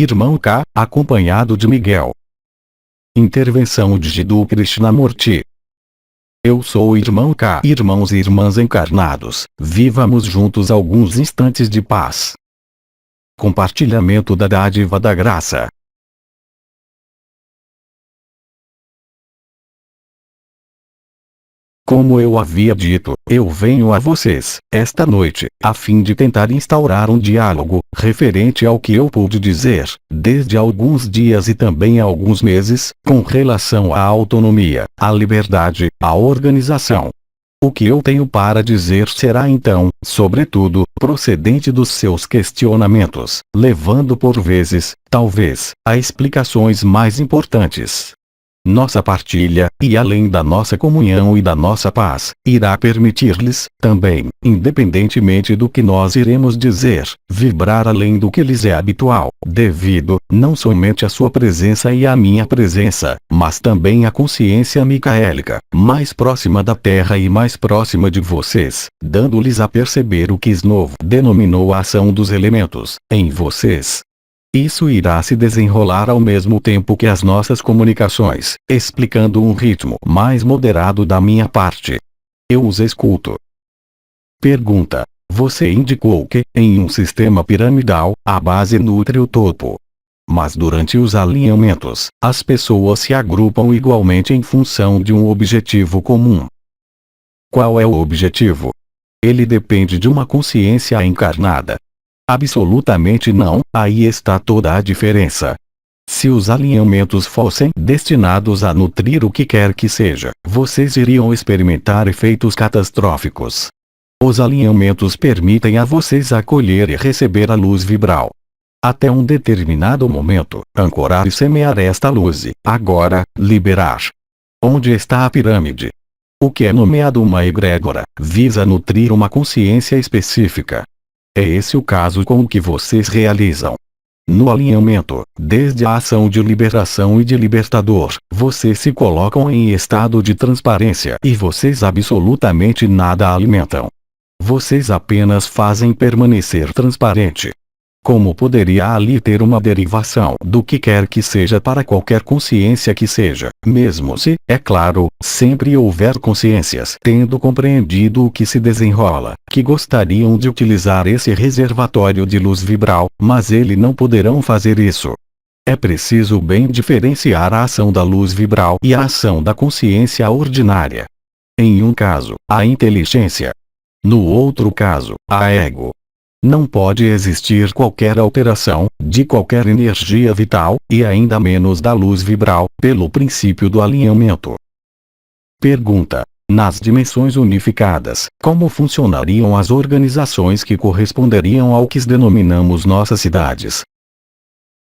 Irmão K, acompanhado de Miguel. Intervenção de Jiddu Krishnamurti. Eu sou o Irmão K. Irmãos e irmãs encarnados, vivamos juntos alguns instantes de paz. Compartilhamento da dádiva da graça. Como eu havia dito, eu venho a vocês, esta noite, a fim de tentar instaurar um diálogo, referente ao que eu pude dizer, desde alguns dias e também alguns meses, com relação à autonomia, à liberdade, à organização. O que eu tenho para dizer será então, sobretudo, procedente dos seus questionamentos, levando por vezes, talvez, a explicações mais importantes. Nossa partilha, e além da nossa comunhão e da nossa paz, irá permitir-lhes, também, independentemente do que nós iremos dizer, vibrar além do que lhes é habitual, devido, não somente à sua presença e à minha presença, mas também à consciência micaélica, mais próxima da Terra e mais próxima de vocês, dando-lhes a perceber o que Snow denominou a ação dos elementos, em vocês. Isso irá se desenrolar ao mesmo tempo que as nossas comunicações, explicando um ritmo mais moderado da minha parte. Eu os escuto. Pergunta. Você indicou que, em um sistema piramidal, a base nutre o topo. Mas durante os alinhamentos, as pessoas se agrupam igualmente em função de um objetivo comum. Qual é o objetivo? Ele depende de uma consciência encarnada. Absolutamente não, aí está toda a diferença. Se os alinhamentos fossem destinados a nutrir o que quer que seja, vocês iriam experimentar efeitos catastróficos. Os alinhamentos permitem a vocês acolher e receber a luz vibral. Até um determinado momento, ancorar e semear esta luz e, agora, liberar. Onde está a pirâmide? O que é nomeado uma egrégora, visa nutrir uma consciência específica. É esse o caso com o que vocês realizam. No alinhamento, desde a ação de liberação e de libertador, vocês se colocam em estado de transparência e vocês absolutamente nada alimentam. Vocês apenas fazem permanecer transparente. Como poderia ali ter uma derivação do que quer que seja para qualquer consciência que seja, mesmo se, é claro, sempre houver consciências tendo compreendido o que se desenrola, que gostariam de utilizar esse reservatório de luz vibral, mas eles não poderão fazer isso. É preciso bem diferenciar a ação da luz vibral e a ação da consciência ordinária. Em um caso, a inteligência. No outro caso, a ego. Não pode existir qualquer alteração, de qualquer energia vital, e ainda menos da luz vibral, pelo princípio do alinhamento. Pergunta. Nas dimensões unificadas, como funcionariam as organizações que corresponderiam ao que denominamos nossas cidades?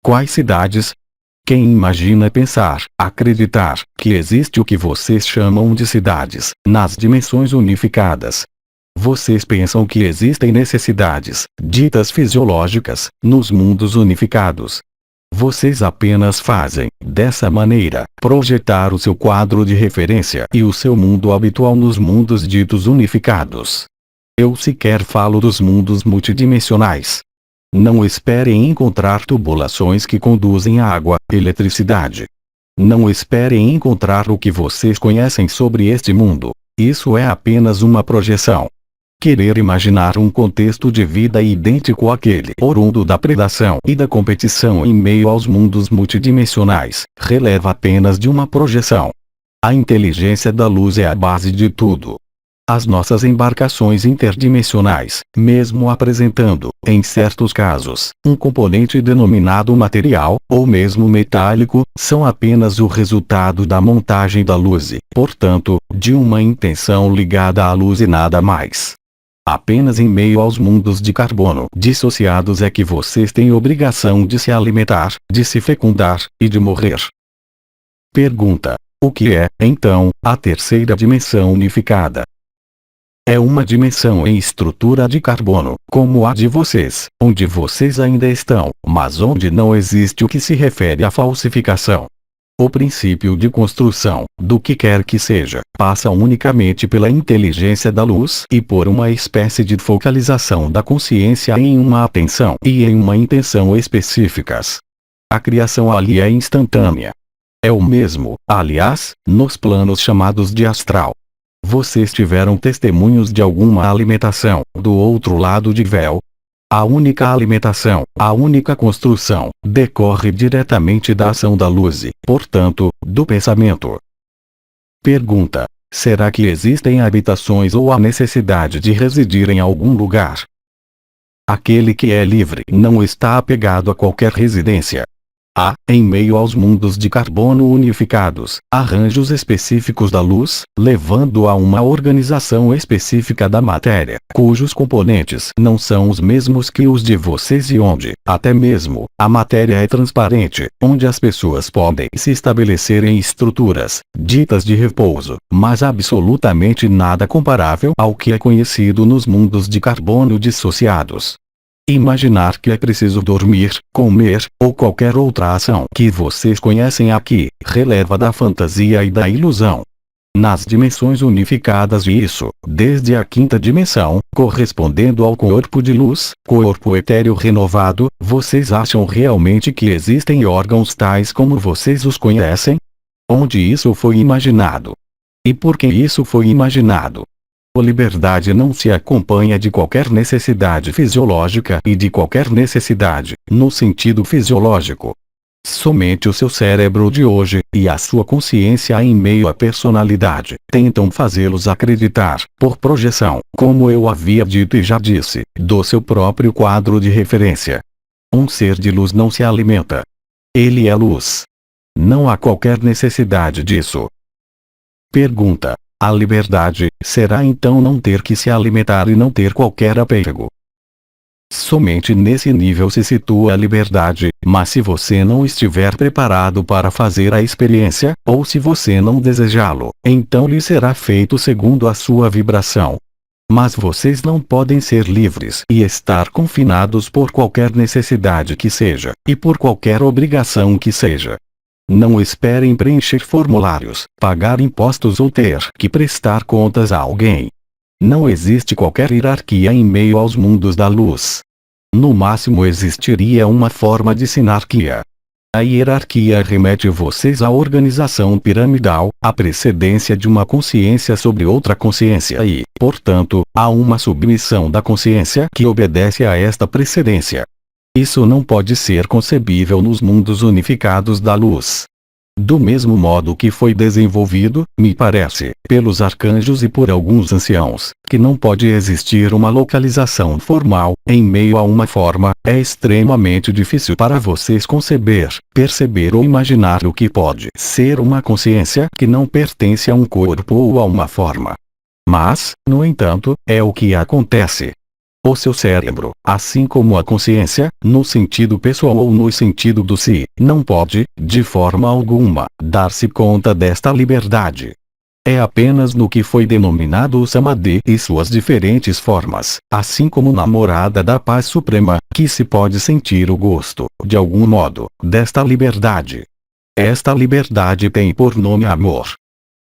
Quais cidades? Quem imagina pensar, acreditar, que existe o que vocês chamam de cidades, nas dimensões unificadas? Vocês pensam que existem necessidades, ditas fisiológicas, nos mundos unificados. Vocês apenas fazem, dessa maneira, projetar o seu quadro de referência e o seu mundo habitual nos mundos ditos unificados. Eu sequer falo dos mundos multidimensionais. Não esperem encontrar tubulações que conduzem a água, eletricidade. Não esperem encontrar o que vocês conhecem sobre este mundo. Isso é apenas uma projeção. Querer imaginar um contexto de vida idêntico àquele oriundo da predação e da competição em meio aos mundos multidimensionais, releva apenas de uma projeção. A inteligência da luz é a base de tudo. As nossas embarcações interdimensionais, mesmo apresentando, em certos casos, um componente denominado material, ou mesmo metálico, são apenas o resultado da montagem da luz e, portanto, de uma intenção ligada à luz e nada mais. Apenas em meio aos mundos de carbono dissociados é que vocês têm obrigação de se alimentar, de se fecundar, e de morrer. Pergunta. O que é, então, a terceira dimensão unificada? É uma dimensão em estrutura de carbono, como a de vocês, onde vocês ainda estão, mas onde não existe o que se refere à falsificação. O princípio de construção, do que quer que seja, passa unicamente pela inteligência da luz e por uma espécie de focalização da consciência em uma atenção e em uma intenção específicas. A criação ali é instantânea. É o mesmo, aliás, nos planos chamados de astral. Vocês tiveram testemunhos de alguma alimentação do outro lado de véu? A única alimentação, a única construção, decorre diretamente da ação da luz e, portanto, do pensamento. Pergunta: será que existem habitações ou há necessidade de residir em algum lugar? Aquele que é livre não está apegado a qualquer residência. Há, em meio aos mundos de carbono unificados, arranjos específicos da luz, levando a uma organização específica da matéria, cujos componentes não são os mesmos que os de vocês e onde, até mesmo, a matéria é transparente, onde as pessoas podem se estabelecer em estruturas, ditas de repouso, mas absolutamente nada comparável ao que é conhecido nos mundos de carbono dissociados. Imaginar que é preciso dormir, comer, ou qualquer outra ação que vocês conhecem aqui, releva da fantasia e da ilusão. Nas dimensões unificadas e isso, desde a quinta dimensão, correspondendo ao corpo de luz, corpo etéreo renovado, vocês acham realmente que existem órgãos tais como vocês os conhecem? Onde isso foi imaginado? E por que isso foi imaginado? A liberdade não se acompanha de qualquer necessidade fisiológica e de qualquer necessidade, no sentido fisiológico. Somente o seu cérebro de hoje, e a sua consciência em meio à personalidade, tentam fazê-los acreditar, por projeção, como eu havia dito e já disse, do seu próprio quadro de referência. Um ser de luz não se alimenta. Ele é luz. Não há qualquer necessidade disso. Pergunta: a liberdade será então não ter que se alimentar e não ter qualquer apego? Somente nesse nível se situa a liberdade, mas se você não estiver preparado para fazer a experiência, ou se você não desejá-lo, então lhe será feito segundo a sua vibração. Mas vocês não podem ser livres e estar confinados por qualquer necessidade que seja, e por qualquer obrigação que seja. Não esperem preencher formulários, pagar impostos ou ter que prestar contas a alguém. Não existe qualquer hierarquia em meio aos mundos da luz. No máximo existiria uma forma de sinarquia. A hierarquia remete vocês à organização piramidal, à precedência de uma consciência sobre outra consciência e, portanto, a uma submissão da consciência que obedece a esta precedência. Isso não pode ser concebível nos mundos unificados da luz. Do mesmo modo que foi desenvolvido, me parece, pelos arcanjos e por alguns anciãos, que não pode existir uma localização formal, em meio a uma forma, é extremamente difícil para vocês conceber, perceber ou imaginar o que pode ser uma consciência que não pertence a um corpo ou a uma forma. Mas, no entanto, é o que acontece. O seu cérebro, assim como a consciência, no sentido pessoal ou no sentido do si, não pode, de forma alguma, dar-se conta desta liberdade. É apenas no que foi denominado o Samadhi e suas diferentes formas, assim como na morada da paz suprema, que se pode sentir o gosto, de algum modo, desta liberdade. Esta liberdade tem por nome amor.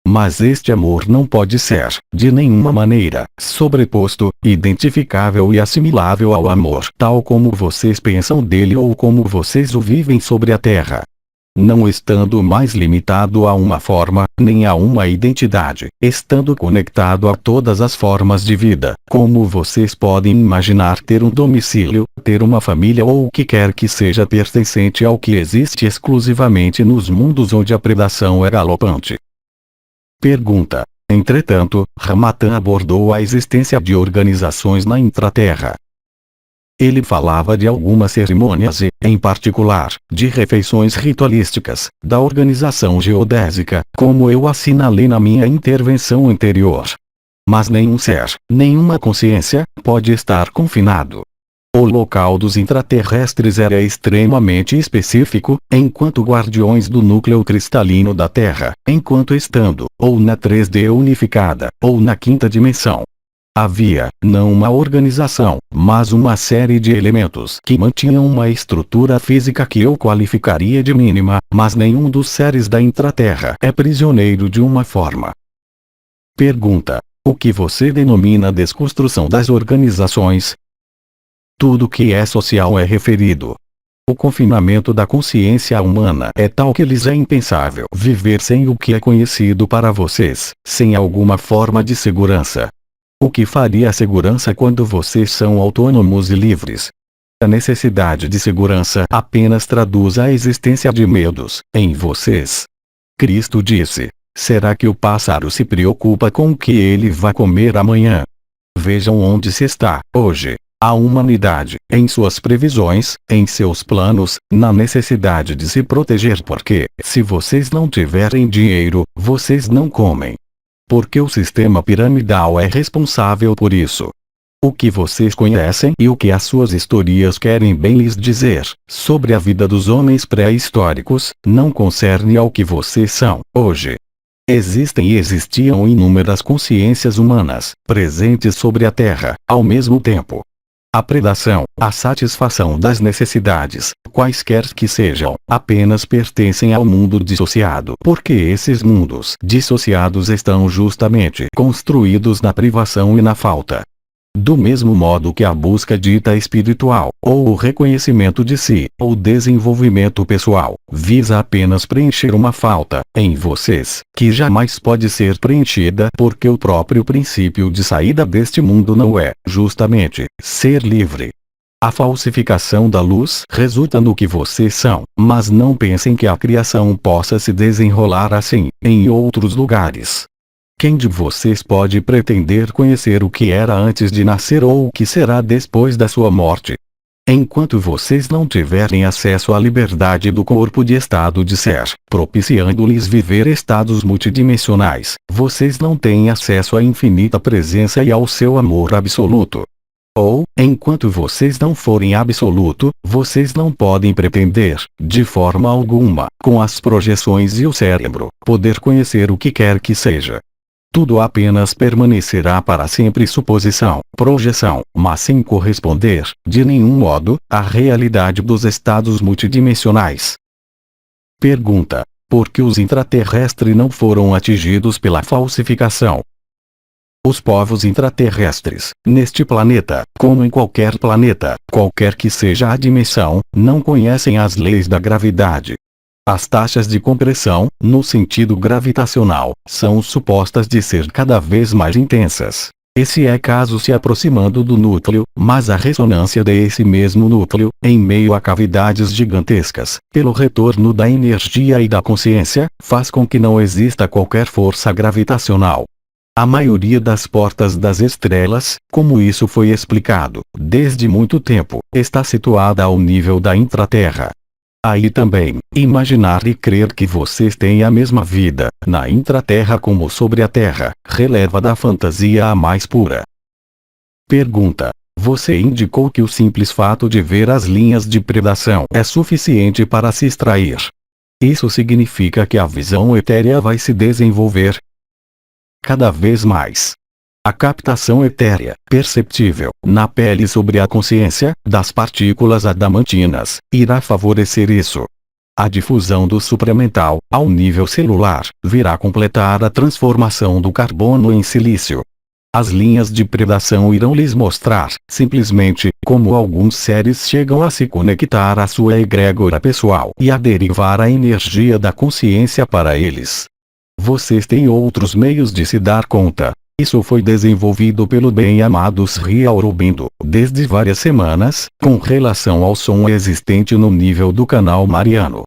Mas este amor não pode ser, de nenhuma maneira, sobreposto, identificável e assimilável ao amor tal como vocês pensam dele ou como vocês o vivem sobre a terra. Não estando mais limitado a uma forma, nem a uma identidade, estando conectado a todas as formas de vida, como vocês podem imaginar ter um domicílio, ter uma família ou o que quer que seja pertencente ao que existe exclusivamente nos mundos onde a predação é galopante. Pergunta: entretanto, Ramatan abordou a existência de organizações na intraterra. Ele falava de algumas cerimônias e, em particular, de refeições ritualísticas, da organização geodésica, como eu assinalei na minha intervenção anterior. Mas nenhum ser, nenhuma consciência, pode estar confinado. O local dos intraterrestres era extremamente específico, enquanto guardiões do núcleo cristalino da Terra, enquanto estando, ou na 3D unificada, ou na quinta dimensão. Havia, não uma organização, mas uma série de elementos que mantinham uma estrutura física que eu qualificaria de mínima, mas nenhum dos seres da intraterra é prisioneiro de uma forma. Pergunta: o que você denomina desconstrução das organizações? Tudo que é social é referido. O confinamento da consciência humana é tal que lhes é impensável viver sem o que é conhecido para vocês, sem alguma forma de segurança. O que faria a segurança quando vocês são autônomos e livres? A necessidade de segurança apenas traduz a existência de medos em vocês. Cristo disse: será que o pássaro se preocupa com o que ele vai comer amanhã? Vejam onde se está hoje. A humanidade, em suas previsões, em seus planos, na necessidade de se proteger porque, se vocês não tiverem dinheiro, vocês não comem. Porque o sistema piramidal é responsável por isso. O que vocês conhecem e o que as suas historias querem bem lhes dizer, sobre a vida dos homens pré-históricos, não concerne ao que vocês são, hoje. Existem e existiam inúmeras consciências humanas, presentes sobre a Terra, ao mesmo tempo. A predação, a satisfação das necessidades, quaisquer que sejam, apenas pertencem ao mundo dissociado, porque esses mundos dissociados estão justamente construídos na privação e na falta. Do mesmo modo que a busca dita espiritual, ou o reconhecimento de si, ou o desenvolvimento pessoal, visa apenas preencher uma falta, em vocês, que jamais pode ser preenchida porque o próprio princípio de saída deste mundo não é, justamente, ser livre. A falsificação da luz resulta no que vocês são, mas não pensem que a criação possa se desenrolar assim, em outros lugares. Quem de vocês pode pretender conhecer o que era antes de nascer ou o que será depois da sua morte? Enquanto vocês não tiverem acesso à liberdade do corpo de estado de ser, propiciando-lhes viver estados multidimensionais, vocês não têm acesso à infinita presença e ao seu amor absoluto. Ou, enquanto vocês não forem absoluto, vocês não podem pretender, de forma alguma, com as projeções e o cérebro, poder conhecer o que quer que seja. Tudo apenas permanecerá para sempre suposição, projeção, mas sem corresponder, de nenhum modo, à realidade dos estados multidimensionais. Pergunta: por que os intraterrestres não foram atingidos pela falsificação? Os povos intraterrestres, neste planeta, como em qualquer planeta, qualquer que seja a dimensão, não conhecem as leis da gravidade. As taxas de compressão, no sentido gravitacional, são supostas de ser cada vez mais intensas. Esse é caso se aproximando do núcleo, mas a ressonância desse mesmo núcleo, em meio a cavidades gigantescas, pelo retorno da energia e da consciência, faz com que não exista qualquer força gravitacional. A maioria das portas das estrelas, como isso foi explicado, desde muito tempo, está situada ao nível da intraterra. Aí também, imaginar e crer que vocês têm a mesma vida, na intraterra como sobre a terra, releva da fantasia a mais pura. Pergunta: você indicou que o simples fato de ver as linhas de predação é suficiente para se extrair. Isso significa que a visão etérea vai se desenvolver cada vez mais. A captação etérea, perceptível, na pele sobre a consciência, das partículas adamantinas, irá favorecer isso. A difusão do supramental, ao nível celular, virá completar a transformação do carbono em silício. As linhas de predação irão lhes mostrar, simplesmente, como alguns seres chegam a se conectar à sua egrégora pessoal e a derivar a energia da consciência para eles. Vocês têm outros meios de se dar conta. Isso foi desenvolvido pelo bem-amado Sri Aurobindo, desde várias semanas, com relação ao som existente no nível do canal mariano.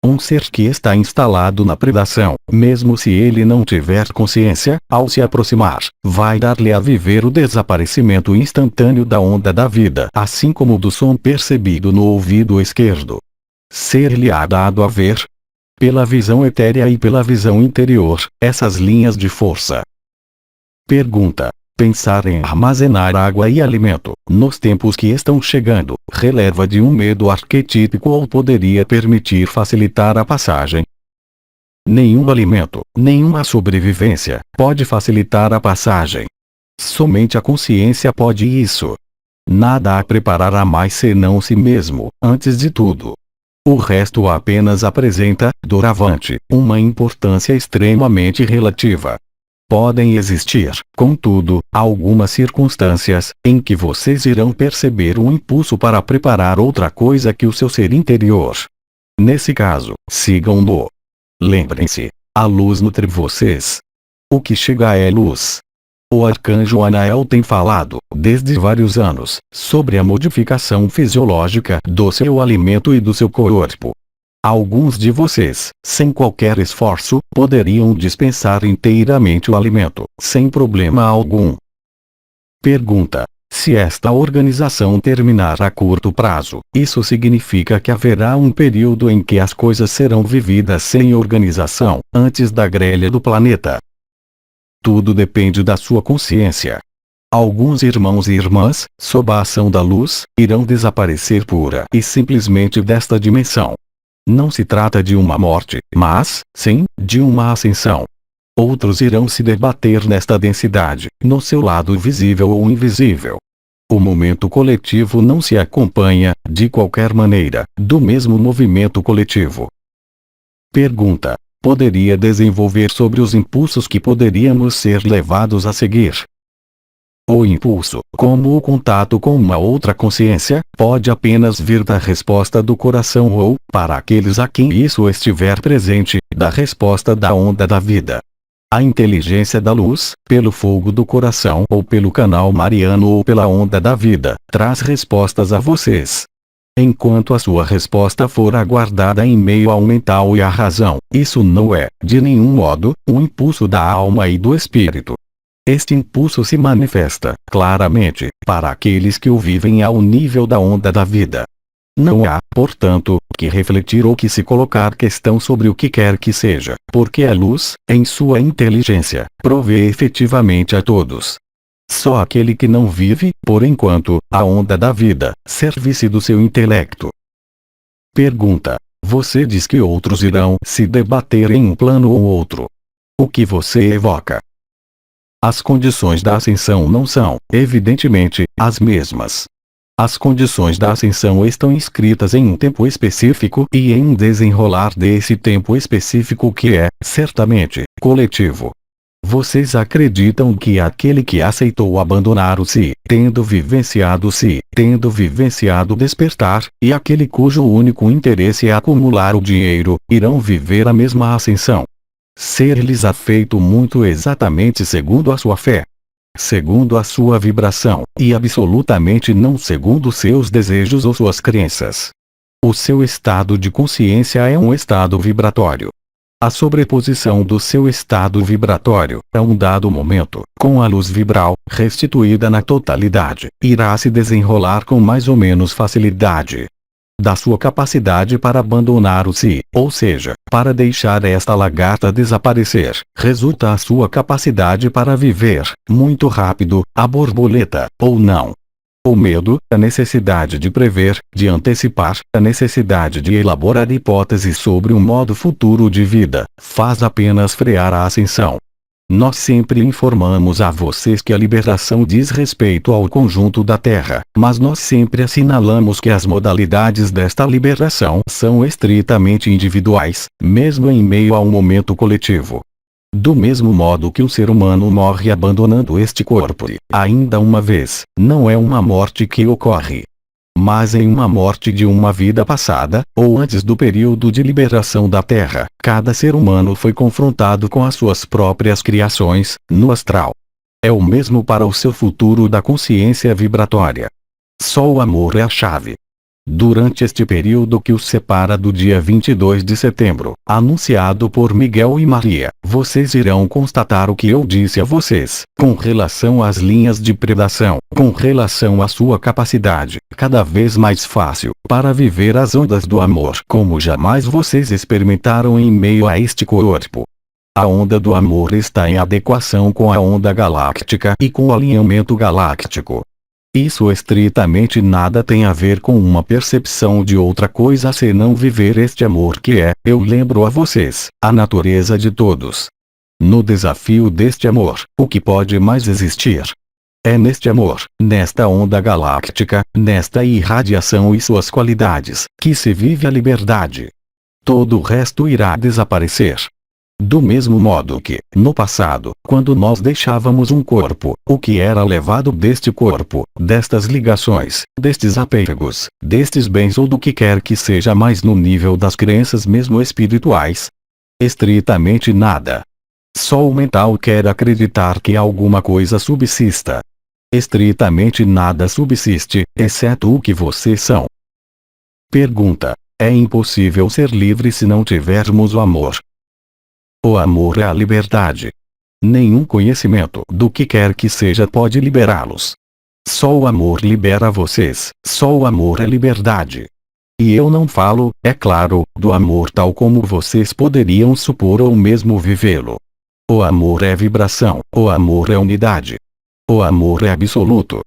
Um ser que está instalado na predação, mesmo se ele não tiver consciência, ao se aproximar, vai dar-lhe a viver o desaparecimento instantâneo da onda da vida, assim como do som percebido no ouvido esquerdo. Ser-lhe-á dado a ver, pela visão etérea e pela visão interior, essas linhas de força. Pergunta: pensar em armazenar água e alimento, nos tempos que estão chegando, releva de um medo arquetípico ou poderia permitir facilitar a passagem? Nenhum alimento, nenhuma sobrevivência, pode facilitar a passagem. Somente a consciência pode isso. Nada a preparará mais senão si mesmo, antes de tudo. O resto apenas apresenta, doravante, uma importância extremamente relativa. Podem existir, contudo, algumas circunstâncias, em que vocês irão perceber um impulso para preparar outra coisa que o seu ser interior. Nesse caso, sigam-no. Lembrem-se, a luz nutre vocês. O que chega é luz. O arcanjo Anael tem falado, desde vários anos, sobre a modificação fisiológica do seu alimento e do seu corpo. Alguns de vocês, sem qualquer esforço, poderiam dispensar inteiramente o alimento, sem problema algum. Pergunta: se esta organização terminar a curto prazo, isso significa que haverá um período em que as coisas serão vividas sem organização, antes da grelha do planeta? Tudo depende da sua consciência. Alguns irmãos e irmãs, sob a ação da luz, irão desaparecer pura e simplesmente desta dimensão. Não se trata de uma morte, mas, sim, de uma ascensão. Outros irão se debater nesta densidade, no seu lado visível ou invisível. O momento coletivo não se acompanha, de qualquer maneira, do mesmo movimento coletivo. Pergunta: poderia desenvolver sobre os impulsos que poderíamos ser levados a seguir? O impulso, como o contato com uma outra consciência, pode apenas vir da resposta do coração ou, para aqueles a quem isso estiver presente, da resposta da onda da vida. A inteligência da luz, pelo fogo do coração ou pelo canal mariano ou pela onda da vida, traz respostas a vocês. Enquanto a sua resposta for aguardada em meio ao mental e à razão, isso não é, de nenhum modo, um impulso da alma e do espírito. Este impulso se manifesta, claramente, para aqueles que o vivem ao nível da onda da vida. Não há, portanto, que refletir ou que se colocar questão sobre o que quer que seja, porque a luz, em sua inteligência, provê efetivamente a todos. Só aquele que não vive, por enquanto, a onda da vida, serve-se do seu intelecto. Pergunta: você diz que outros irão se debater em um plano ou outro. O que você evoca? As condições da ascensão não são, evidentemente, as mesmas. As condições da ascensão estão escritas em um tempo específico e em um desenrolar desse tempo específico que é, certamente, coletivo. Vocês acreditam que aquele que aceitou abandonar o si, tendo vivenciado o despertar, e aquele cujo único interesse é acumular o dinheiro, irão viver a mesma ascensão? Ser-lhes afeito muito exatamente segundo a sua fé, segundo a sua vibração, e absolutamente não segundo seus desejos ou suas crenças. O seu estado de consciência é um estado vibratório. A sobreposição do seu estado vibratório, a um dado momento, com a luz vibral, restituída na totalidade, irá se desenrolar com mais ou menos facilidade. Da sua capacidade para abandonar o si, ou seja, para deixar esta lagarta desaparecer, resulta a sua capacidade para viver, muito rápido, a borboleta, ou não. O medo, a necessidade de prever, de antecipar, a necessidade de elaborar hipóteses sobre um modo futuro de vida, faz apenas frear a ascensão. Nós sempre informamos a vocês que a liberação diz respeito ao conjunto da Terra, mas nós sempre assinalamos que as modalidades desta liberação são estritamente individuais, mesmo em meio a um momento coletivo. Do mesmo modo que o ser humano morre abandonando este corpo, ainda uma vez, não é uma morte que ocorre, mas em uma morte de uma vida passada, ou antes do período de liberação da Terra, cada ser humano foi confrontado com as suas próprias criações, no astral. É o mesmo para o seu futuro da consciência vibratória. Só o amor é a chave. Durante este período que os separa do dia 22 de setembro, anunciado por Miguel e Maria, vocês irão constatar o que eu disse a vocês, com relação às linhas de predação, com relação à sua capacidade, cada vez mais fácil, para viver as ondas do amor como jamais vocês experimentaram em meio a este corpo. A onda do amor está em adequação com a onda galáctica e com o alinhamento galáctico. Isso estritamente nada tem a ver com uma percepção de outra coisa senão viver este amor que é, eu lembro a vocês, a natureza de todos. No desafio deste amor, o que pode mais existir? É neste amor, nesta onda galáctica, nesta irradiação e suas qualidades, que se vive a liberdade. Todo o resto irá desaparecer. Do mesmo modo que, no passado, quando nós deixávamos um corpo, o que era levado deste corpo, destas ligações, destes apegos, destes bens ou do que quer que seja mais no nível das crenças mesmo espirituais? Estritamente nada. Só o mental quer acreditar que alguma coisa subsista. Estritamente nada subsiste, exceto o que vocês são. Pergunta: é impossível ser livre se não tivermos o amor? O amor é a liberdade. Nenhum conhecimento do que quer que seja pode liberá-los. Só o amor libera vocês, só o amor é liberdade. E eu não falo, é claro, do amor tal como vocês poderiam supor ou mesmo vivê-lo. O amor é vibração, o amor é unidade. O amor é absoluto.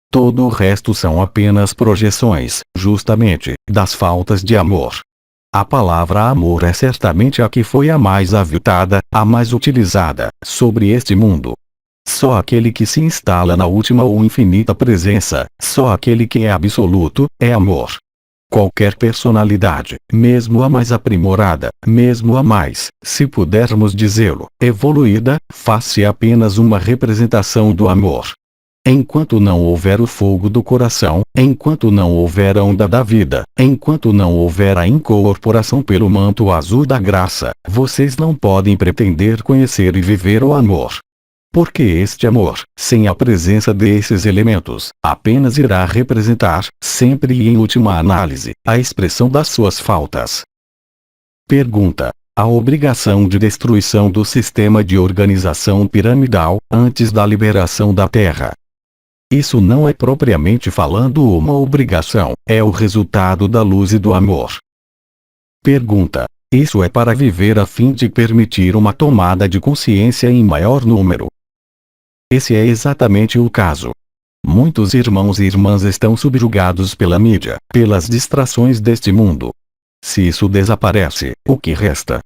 Todo o resto são apenas projeções, justamente, das faltas de amor. A palavra amor é certamente a que foi a mais aviltada, a mais utilizada, sobre este mundo. Só aquele que se instala na última ou infinita presença, só aquele que é absoluto, é amor. Qualquer personalidade, mesmo a mais aprimorada, mesmo a mais, se pudermos dizê-lo, evoluída, faz-se apenas uma representação do amor. Enquanto não houver o fogo do coração, enquanto não houver a onda da vida, enquanto não houver a incorporação pelo manto azul da graça, vocês não podem pretender conhecer e viver o amor. Porque este amor, sem a presença desses elementos, apenas irá representar, sempre e em última análise, a expressão das suas faltas. Pergunta: a obrigação de destruição do sistema de organização piramidal, antes da liberação da Terra. Isso não é propriamente falando uma obrigação, é o resultado da luz e do amor. Pergunta: isso é para viver a fim de permitir uma tomada de consciência em maior número? Esse é exatamente o caso. Muitos irmãos e irmãs estão subjugados pela mídia, pelas distrações deste mundo. Se isso desaparece, o que resta?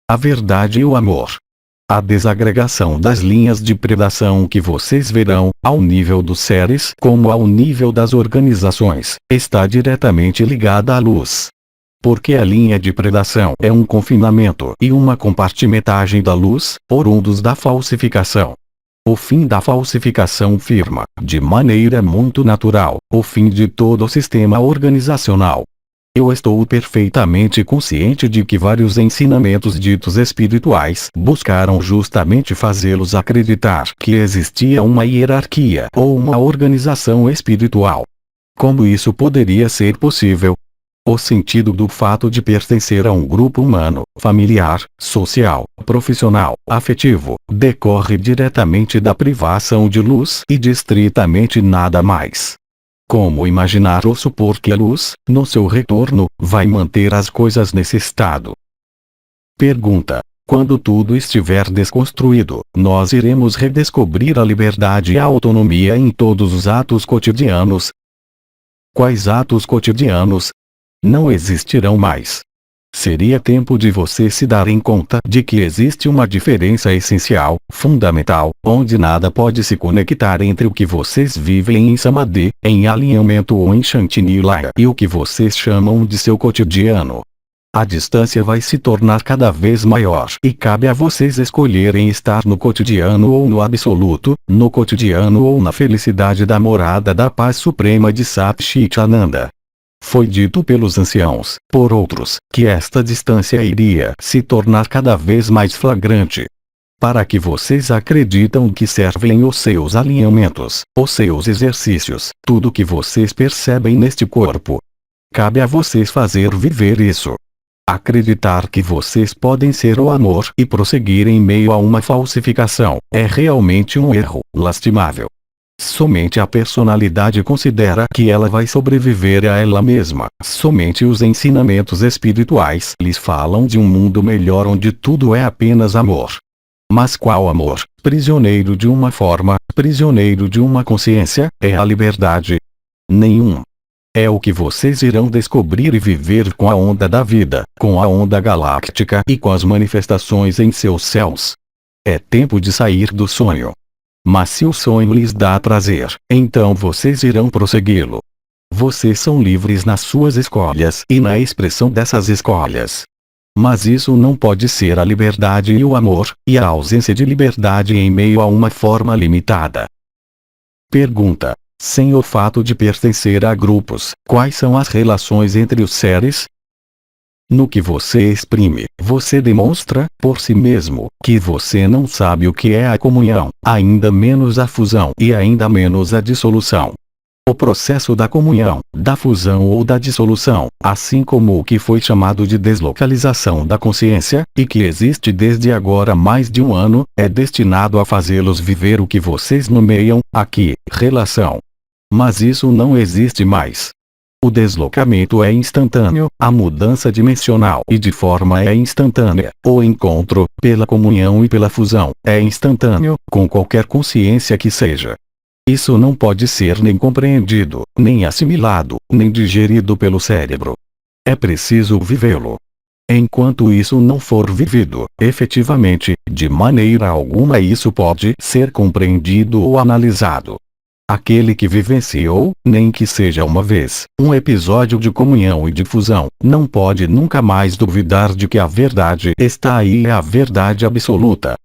A verdade e o amor. A desagregação das linhas de predação que vocês verão, ao nível dos seres como ao nível das organizações, está diretamente ligada à luz. Porque a linha de predação é um confinamento e uma compartimentagem da luz, orundos da falsificação. O fim da falsificação firma, de maneira muito natural, o fim de todo o sistema organizacional. Eu estou perfeitamente consciente de que vários ensinamentos ditos espirituais buscaram justamente fazê-los acreditar que existia uma hierarquia ou uma organização espiritual. Como isso poderia ser possível? O sentido do fato de pertencer a um grupo humano, familiar, social, profissional, afetivo, decorre diretamente da privação de luz e de estritamente nada mais. Como imaginar ou supor que a luz, no seu retorno, vai manter as coisas nesse estado? Pergunta: quando tudo estiver desconstruído, nós iremos redescobrir a liberdade e a autonomia em todos os atos cotidianos? Quais atos cotidianos? Não existirão mais. Seria tempo de vocês se darem conta de que existe uma diferença essencial, fundamental, onde nada pode se conectar entre o que vocês vivem em Samadhi, em alinhamento ou em Shantinilaya e o que vocês chamam de seu cotidiano. A distância vai se tornar cada vez maior e cabe a vocês escolherem estar no cotidiano ou no absoluto, no cotidiano ou na felicidade da morada da paz suprema de Satchitananda. Foi dito pelos anciãos, por outros, que esta distância iria se tornar cada vez mais flagrante. Para que vocês acreditam que servem os seus alinhamentos, os seus exercícios, tudo que vocês percebem neste corpo. Cabe a vocês fazer viver isso. Acreditar que vocês podem ser o amor e prosseguir em meio a uma falsificação, é realmente um erro, lastimável. Somente a personalidade considera que ela vai sobreviver a ela mesma. Somente os ensinamentos espirituais lhes falam de um mundo melhor onde tudo é apenas amor. Mas qual amor? Prisioneiro de uma forma, prisioneiro de uma consciência, é a liberdade? Nenhum. É o que vocês irão descobrir e viver com a onda da vida, com a onda galáctica e com as manifestações em seus céus. É tempo de sair do sonho. Mas se o sonho lhes dá prazer, então vocês irão prossegui-lo. Vocês são livres nas suas escolhas e na expressão dessas escolhas. Mas isso não pode ser a liberdade e o amor, e a ausência de liberdade em meio a uma forma limitada. Pergunta: sem o fato de pertencer a grupos, quais são as relações entre os seres? No que você exprime, você demonstra, por si mesmo, que você não sabe o que é a comunhão, ainda menos a fusão e ainda menos a dissolução. O processo da comunhão, da fusão ou da dissolução, assim como o que foi chamado de deslocalização da consciência, e que existe desde agora mais de um ano, é destinado a fazê-los viver o que vocês nomeiam, aqui, relação. Mas isso não existe mais. O deslocamento é instantâneo, a mudança dimensional e de forma é instantânea, o encontro, pela comunhão e pela fusão, é instantâneo, com qualquer consciência que seja. Isso não pode ser nem compreendido, nem assimilado, nem digerido pelo cérebro. É preciso vivê-lo. Enquanto isso não for vivido, efetivamente, de maneira alguma isso pode ser compreendido ou analisado. Aquele que vivenciou, nem que seja uma vez, um episódio de comunhão e de fusão, não pode nunca mais duvidar de que a verdade está aí e é a verdade absoluta.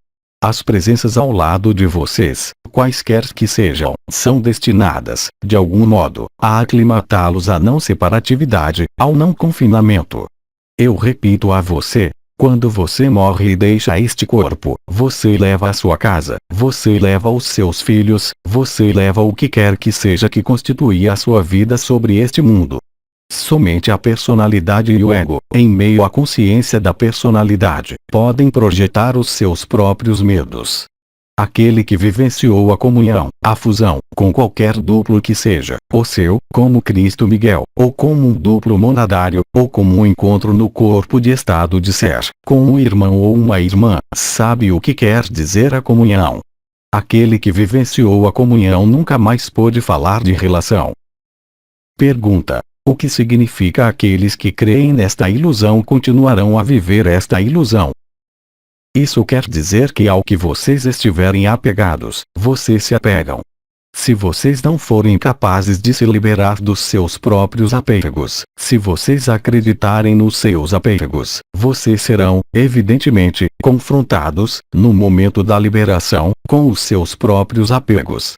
As presenças ao lado de vocês, quaisquer que sejam, são destinadas, de algum modo, a aclimatá-los à não separatividade, ao não confinamento. Eu repito a você: quando você morre e deixa este corpo, você leva a sua casa, você leva os seus filhos, você leva o que quer que seja que constitui a sua vida sobre este mundo. Somente a personalidade e o ego, em meio à consciência da personalidade, podem projetar os seus próprios medos. Aquele que vivenciou a comunhão, a fusão, com qualquer duplo que seja, o seu, como Cristo Miguel, ou como um duplo monadário, ou como um encontro no corpo de estado de ser, com um irmão ou uma irmã, sabe o que quer dizer a comunhão. Aquele que vivenciou a comunhão nunca mais pôde falar de relação. Pergunta: o que significa aqueles que creem nesta ilusão continuarão a viver esta ilusão? Isso quer dizer que ao que vocês estiverem apegados, vocês se apegam. Se vocês não forem capazes de se liberar dos seus próprios apegos, se vocês acreditarem nos seus apegos, vocês serão, evidentemente, confrontados, no momento da liberação, com os seus próprios apegos.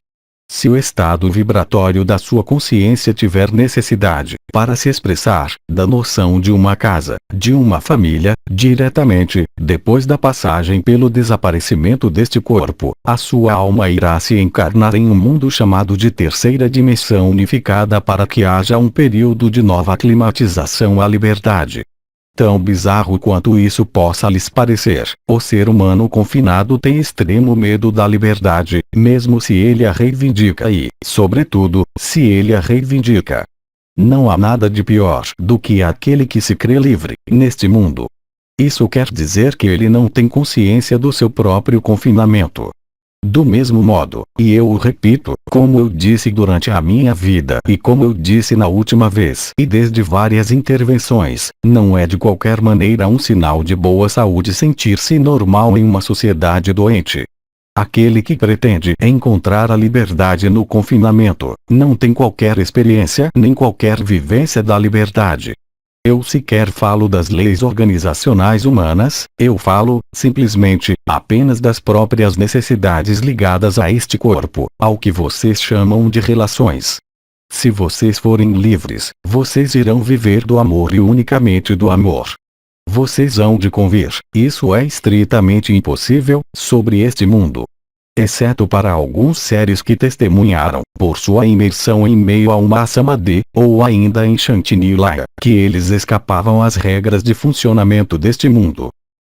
Se o estado vibratório da sua consciência tiver necessidade, para se expressar, da noção de uma casa, de uma família, diretamente, depois da passagem pelo desaparecimento deste corpo, a sua alma irá se encarnar em um mundo chamado de terceira dimensão unificada para que haja um período de nova aclimatização à liberdade. Tão bizarro quanto isso possa lhes parecer, o ser humano confinado tem extremo medo da liberdade, mesmo se ele a reivindica e, sobretudo, se ele a reivindica. Não há nada de pior do que aquele que se crê livre, neste mundo. Isso quer dizer que ele não tem consciência do seu próprio confinamento. Do mesmo modo, e eu o repito, como eu disse durante a minha vida e como eu disse na última vez e desde várias intervenções, não é de qualquer maneira um sinal de boa saúde sentir-se normal em uma sociedade doente. Aquele que pretende encontrar a liberdade no confinamento, não tem qualquer experiência nem qualquer vivência da liberdade. Eu sequer falo das leis organizacionais humanas, eu falo, simplesmente, apenas das próprias necessidades ligadas a este corpo, ao que vocês chamam de relações. Se vocês forem livres, vocês irão viver do amor e unicamente do amor. Vocês hão de convir, isso é estritamente impossível, sobre este mundo. Exceto para alguns seres que testemunharam, por sua imersão em meio a uma Samadhi, ou ainda em Shantinilaya, que eles escapavam às regras de funcionamento deste mundo.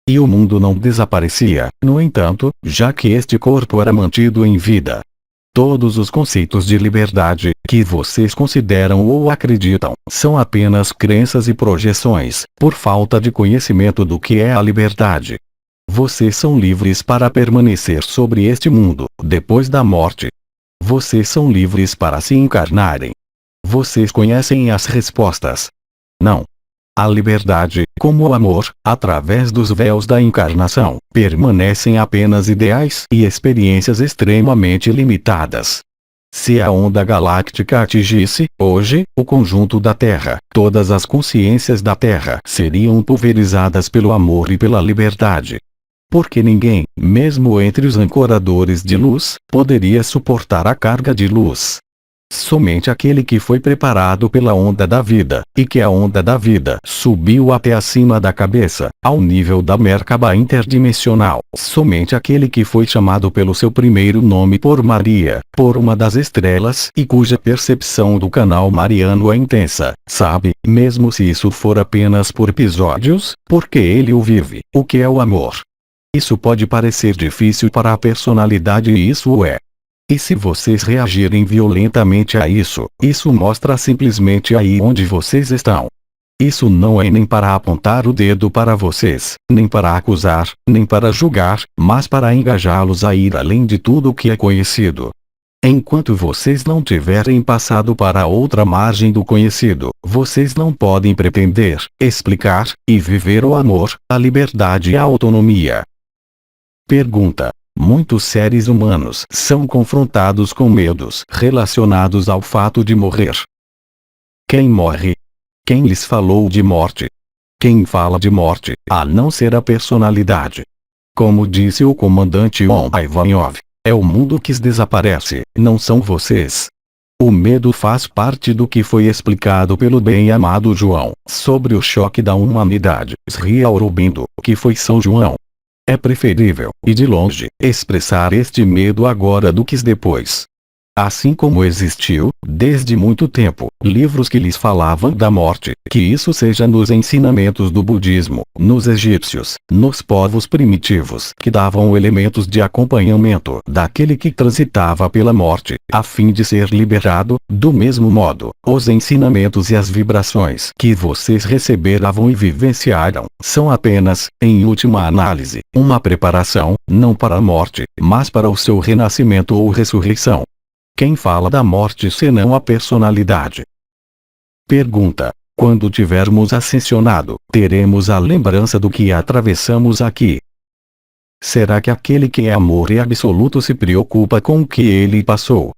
E o mundo não desaparecia, no entanto, já que este corpo era mantido em vida. Todos os conceitos de liberdade, que vocês consideram ou acreditam, são apenas crenças e projeções, por falta de conhecimento do que é a liberdade. Vocês são livres para permanecer sobre este mundo, depois da morte. Vocês são livres para se encarnarem. Vocês conhecem as respostas. Não. A liberdade, como o amor, através dos véus da encarnação, permanecem apenas ideais e experiências extremamente limitadas. Se a onda galáctica atingisse, hoje, o conjunto da Terra, todas as consciências da Terra seriam pulverizadas pelo amor e pela liberdade. Porque ninguém, mesmo entre os ancoradores de luz, poderia suportar a carga de luz. Somente aquele que foi preparado pela onda da vida, e que a onda da vida subiu até acima da cabeça, ao nível da Merkaba interdimensional. Somente aquele que foi chamado pelo seu primeiro nome por Maria, por uma das estrelas, e cuja percepção do canal mariano é intensa, sabe, mesmo se isso for apenas por episódios, porque ele o vive, o que é o amor. Isso pode parecer difícil para a personalidade e isso o é. E se vocês reagirem violentamente a isso, isso mostra simplesmente aí onde vocês estão. Isso não é nem para apontar o dedo para vocês, nem para acusar, nem para julgar, mas para engajá-los a ir além de tudo o que é conhecido. Enquanto vocês não tiverem passado para outra margem do conhecido, vocês não podem pretender, explicar, e viver o amor, a liberdade e a autonomia. Pergunta. Muitos seres humanos são confrontados com medos relacionados ao fato de morrer. Quem morre? Quem lhes falou de morte? Quem fala de morte, a não ser a personalidade? Como disse o comandante Om Ivanov, é o mundo que desaparece, não são vocês. O medo faz parte do que foi explicado pelo bem-amado João, sobre o choque da humanidade. Sri Aurobindo, que foi São João. É preferível, e de longe, expressar este medo agora do que depois. Assim como existiu, desde muito tempo, livros que lhes falavam da morte, que isso seja nos ensinamentos do budismo, nos egípcios, nos povos primitivos, que davam elementos de acompanhamento daquele que transitava pela morte, a fim de ser liberado, do mesmo modo, os ensinamentos e as vibrações que vocês receberam e vivenciaram, são apenas, em última análise, uma preparação, não para a morte, mas para o seu renascimento ou ressurreição. Quem fala da morte senão a personalidade? Pergunta. Quando tivermos ascensionado, teremos a lembrança do que atravessamos aqui? Será que aquele que é amor e absoluto se preocupa com o que ele passou?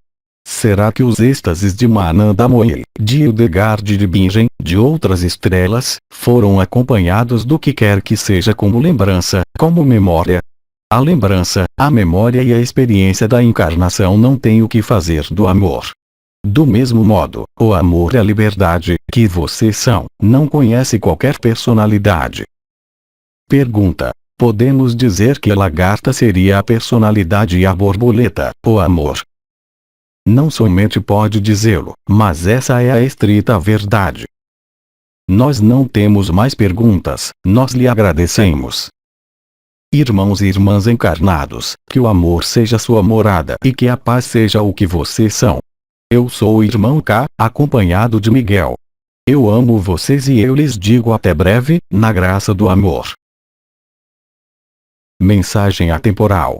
Será que os êxtases de Mananda Moe, de Hildegard de Bingen, de outras estrelas, foram acompanhados do que quer que seja como lembrança, como memória? A lembrança, a memória e a experiência da encarnação não têm o que fazer do amor. Do mesmo modo, o amor e a liberdade, que vocês são, não conhece qualquer personalidade. Pergunta. Podemos dizer que a lagarta seria a personalidade e a borboleta, o amor. Não somente pode dizê-lo, mas essa é a estrita verdade. Nós não temos mais perguntas, nós lhe agradecemos. Irmãos e irmãs encarnados, que o amor seja sua morada e que a paz seja o que vocês são. Eu sou o irmão K, acompanhado de Miguel. Eu amo vocês e eu lhes digo até breve, na graça do amor. Mensagem atemporal.